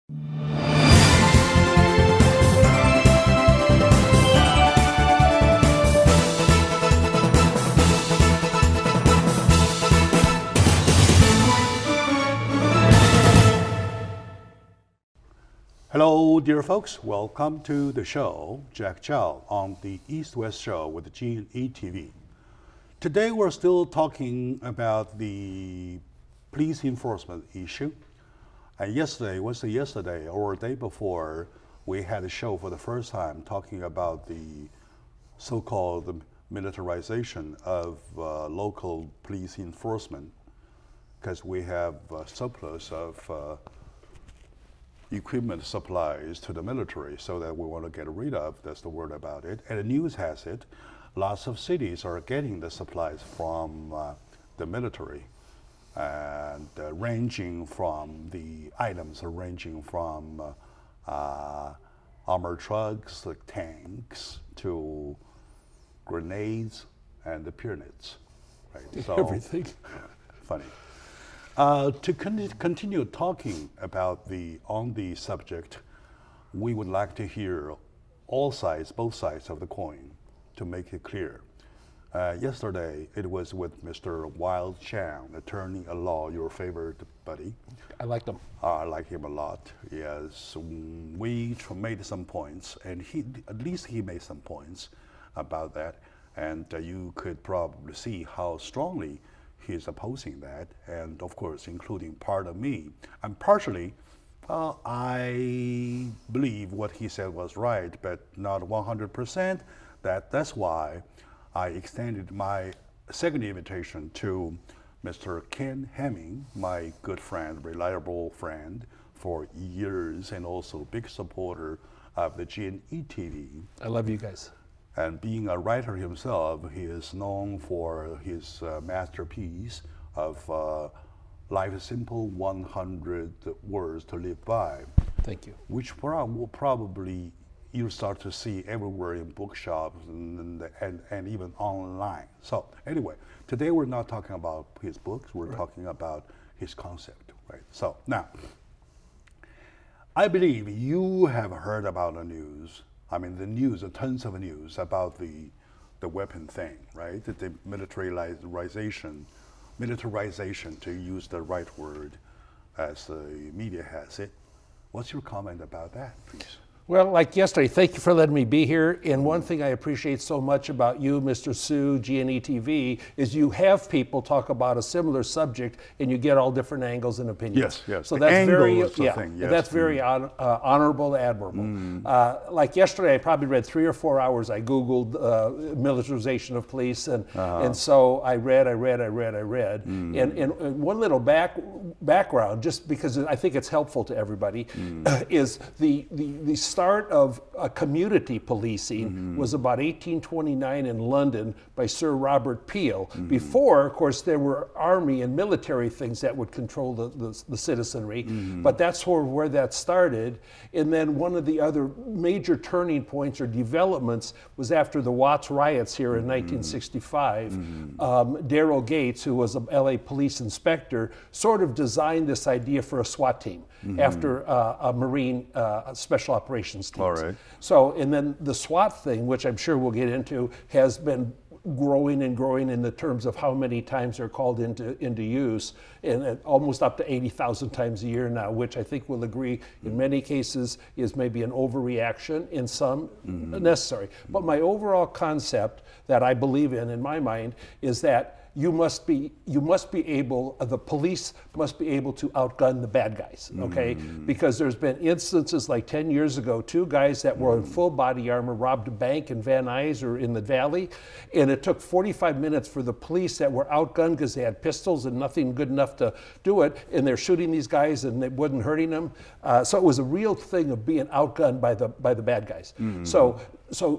Hello, dear folks. Welcome to the show, Jack Chow, on the East-West Show with G&E TV. Today, we're still talking about the police enforcement issue. And yesterday or the day before, we had a show for the first time talking about the so-called militarization of local police enforcement, because we have a surplus of equipment supplies to the military, so that we want to get rid of. That's the word about it. And the news has it, lots of cities are getting the supplies from the military, and the items are ranging from armored trucks, like tanks, to grenades and the pyramids. Right? So, everything. Funny. To continue talking about on the subject, we would like to hear both sides of the coin, to make it clear. Yesterday, it was with Mr. Wild Chang, attorney at law, your favorite buddy. I liked him. I like him a lot. Yes, we made some points, and at least he made some points about that, and you could probably see how strongly he's opposing that, and of course, including part of me. And partially, I believe what he said was right, but not 100%. That's why I extended my second invitation to Mr. Ken Hemming, my good friend, reliable friend for years, and also big supporter of the G&E TV. I love you guys. And being a writer himself, he is known for his masterpiece of Life is Simple, 100 Words to Live By. Thank you. Which will probably you'll start to see everywhere in bookshops and even online. So anyway, today we're not talking about his books, we're talking about his concept, right? So now, I believe you have heard about the news. I mean, tons of news about the weapon thing, right? The militarization, to use the right word, as the media has it. What's your comment about that, please? Well, like yesterday, thank you for letting me be here. And one thing I appreciate so much about you, Mr. Su, G&E TV, is you have people talk about a similar subject, and you get all different angles and opinions. Yes. So the that's very, thing, yes. That's very honorable, admirable. Like yesterday, I probably read 3 or 4 hours. I Googled militarization of police, and so I read. And one little background, just because I think it's helpful to everybody, is the start of community policing was about 1829 in London by Sir Robert Peel. Before, of course, there were army and military things that would control the citizenry, but that's where that started. And then one of the other major turning points or developments was after the Watts riots here in 1965. Daryl Gates, who was a LA police inspector, sort of designed this idea for a SWAT team after a Marine special operations teams. All right. So, and then the SWAT thing, which I'm sure we'll get into, has been growing and growing in the terms of how many times they're called into use, and almost up to 80,000 times a year now, which I think we'll agree in many cases is maybe an overreaction, in some necessary. But my overall concept that I believe in my mind, is that you must be able, the police must be able to outgun the bad guys, okay? Because there's been instances like 10 years ago, 2 guys that were in full body armor robbed a bank in Van Nuys or in the Valley, and it took 45 minutes for the police that were outgunned because they had pistols and nothing good enough to do it, and they're shooting these guys and it wasn't hurting them. So it was a real thing of being outgunned by the bad guys. So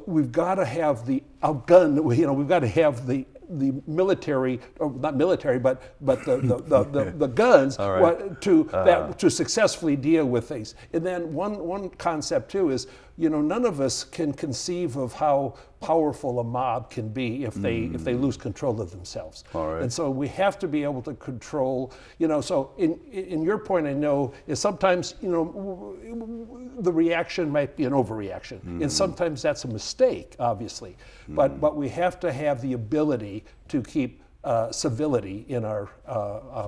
we've got to have the outgun, we've got to have the the military, or not military, but the guns to successfully deal with things. And then one concept too is, none of us can conceive of how powerful a mob can be if they lose control of themselves. All right. And so we have to be able to control, so in your point, I know, is sometimes, the reaction might be an overreaction. And sometimes that's a mistake, obviously. But we have to have the ability to keep civility in our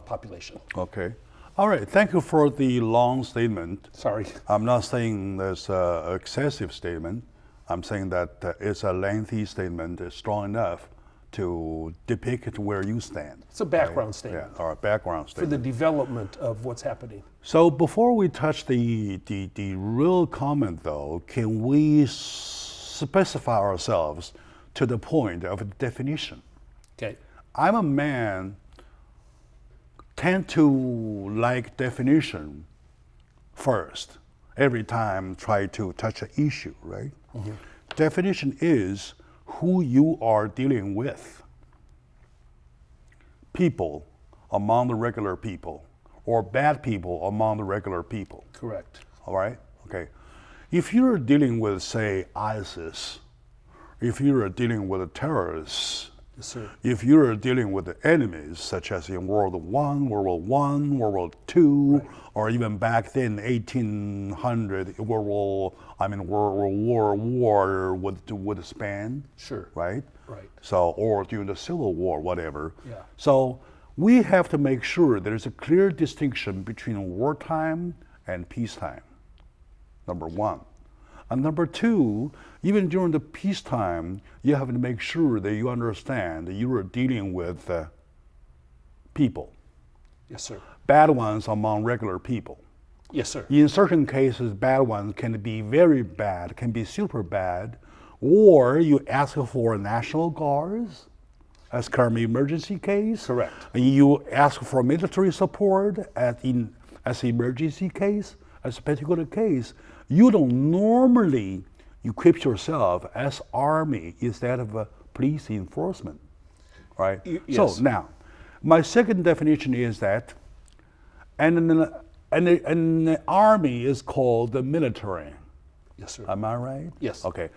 population. Okay. All right. Thank you for the long statement. Sorry. I'm not saying there's an excessive statement. I'm saying that it's a lengthy statement. It's strong enough to depict where you stand. It's a background statement. Yeah, or a background statement. For the development of what's happening. So before we touch the real comment, though, can we specify ourselves to the point of a definition? Okay. I'm a man tend to like definition first every time try to touch an issue, right? Definition is who you are dealing with. People among the regular people, or bad people among the regular people. Correct. All right? Okay. If you're dealing with, say, ISIS, if you're dealing with terrorists, yes, sir. If you're dealing with the enemies, such as in World War I, World War II, right, or even back then, 1800, World War would span, sure, right? Right. So, or during the Civil War, whatever. Yeah. So we have to make sure there's a clear distinction between wartime and peacetime, number one. And number two, even during the peacetime, you have to make sure that you understand that you are dealing with people. Yes, sir. Bad ones among regular people. Yes, sir. In certain cases, bad ones can be very bad, can be super bad, or you ask for National Guards as current emergency case. Correct. And you ask for military support as emergency case, as a particular case. You don't normally equip yourself as army instead of police enforcement, right? Yes. So now, my second definition is that an army is called the military. Yes, sir. Am I right? Yes. Okay.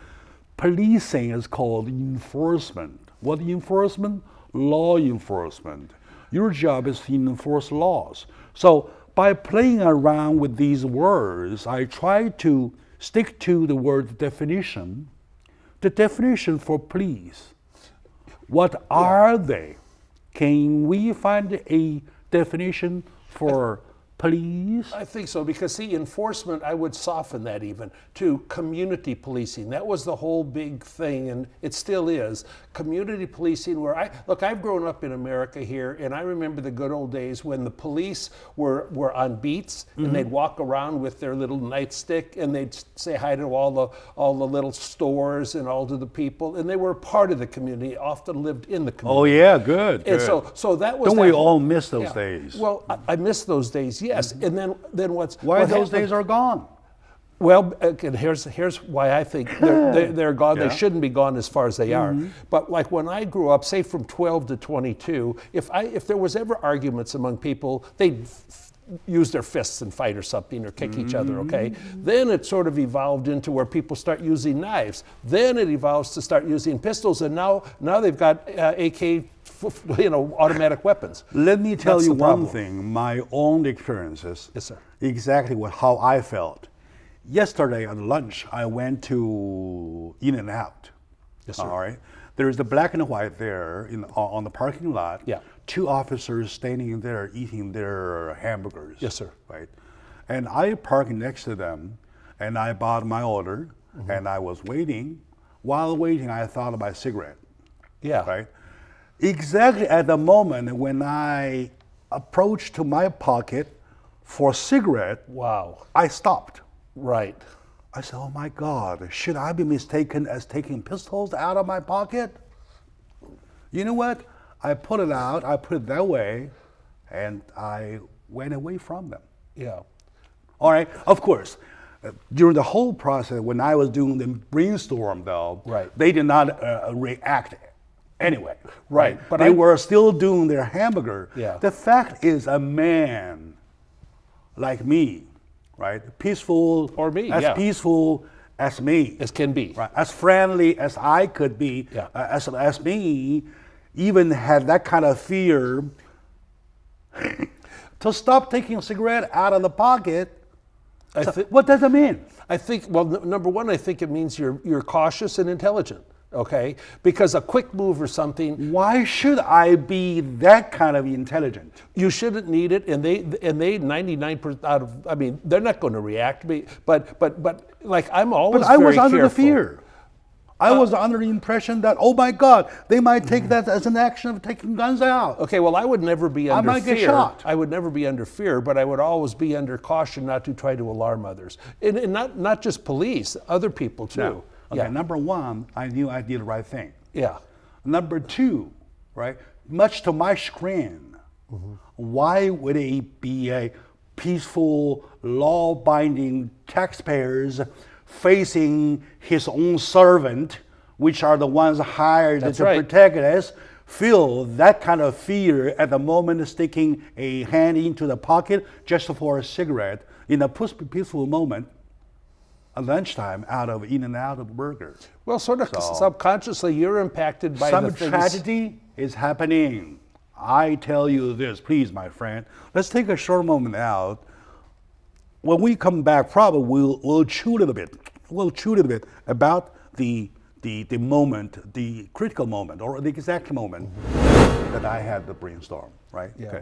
Policing is called enforcement. What enforcement? Law enforcement. Your job is to enforce laws. So by playing around with these words, I try to stick to the word definition. The definition for police. What are they? Can we find a definition for police? I think so, because see, enforcement, I would soften that even to community policing. That was the whole big thing, and it still is. Community policing, where I've grown up in America here, and I remember the good old days when the police were on beats, and they'd walk around with their little nightstick, and they'd say hi to all the little stores and all to the people, and they were part of the community, often lived in the community. Oh yeah, good. And good. so that was. Don't we all miss those days? Well, I miss those days, yes. And then what those days are gone? Well, and here's why I think they're gone. Yeah. They shouldn't be gone as far as they are. But like when I grew up, say from 12 to 22, if there was ever arguments among people, they'd use their fists and fight or something, or kick each other, okay? Then it sort of evolved into where people start using knives. Then it evolves to start using pistols, and now they've got AK, automatic weapons. Let me tell That's you the one problem. thing, my own experiences. Yes, sir. Exactly how I felt. Yesterday at lunch, I went to In-N-Out. Yes, sir. All right. There's the black and white there on the parking lot. Yeah. Two officers standing there eating their hamburgers. Yes, sir. Right. And I parked next to them, and I bought my order, and I was waiting. While waiting, I thought of my cigarette. Yeah. Right. Exactly at the moment when I approached to my pocket for a cigarette, Wow. I stopped. Right. I said, oh my God, should I be mistaken as taking pistols out of my pocket? You know what? I put it out, I put it that way, and I went away from them. Yeah. All right, of course, during the whole process, when I was doing the brainstorm though, Right. they did not react anyway. Right. But they were still doing their hamburger. Yeah. The fact is, a man like me, right, peaceful, Or me, as yeah. peaceful as me, As can be. right, as friendly as I could be, Yeah. as me, even had that kind of fear to stop taking a cigarette out of the pocket. What does it mean? I think, well, number one, I think it means you're cautious and intelligent, okay? Because a quick move or something, Why should I be that kind of intelligent? you shouldn't need it, and they 99% out of, I mean, they're not going to react, but like I'm always But I was very under the careful. fear. I was under the impression that, oh my God, they might take that as an action of taking guns out. Okay, well, I would never be under might fear. get shot. I would never be under fear, but I would always be under caution not to try to alarm others. And not just police, other people too. Now, okay, Yeah. number one, I knew I did the right thing. Yeah. Number two, right, much to my chagrin, why would it be a peaceful, law-binding taxpayers facing his own servant, which are the ones hired That's to right. protect us, feel that kind of fear at the moment of sticking a hand into the pocket just for a cigarette in a peaceful moment at lunchtime out of In-N-Out of burger. Well, sort of subconsciously, you're impacted by Some the things. tragedy is happening. I tell you this, please, my friend. Let's take a short moment out. When we come back, probably we'll chew a little bit. We'll chew a little bit about the moment, the critical moment, or the exact moment that I had the brainstorm. Right? Yeah. Okay.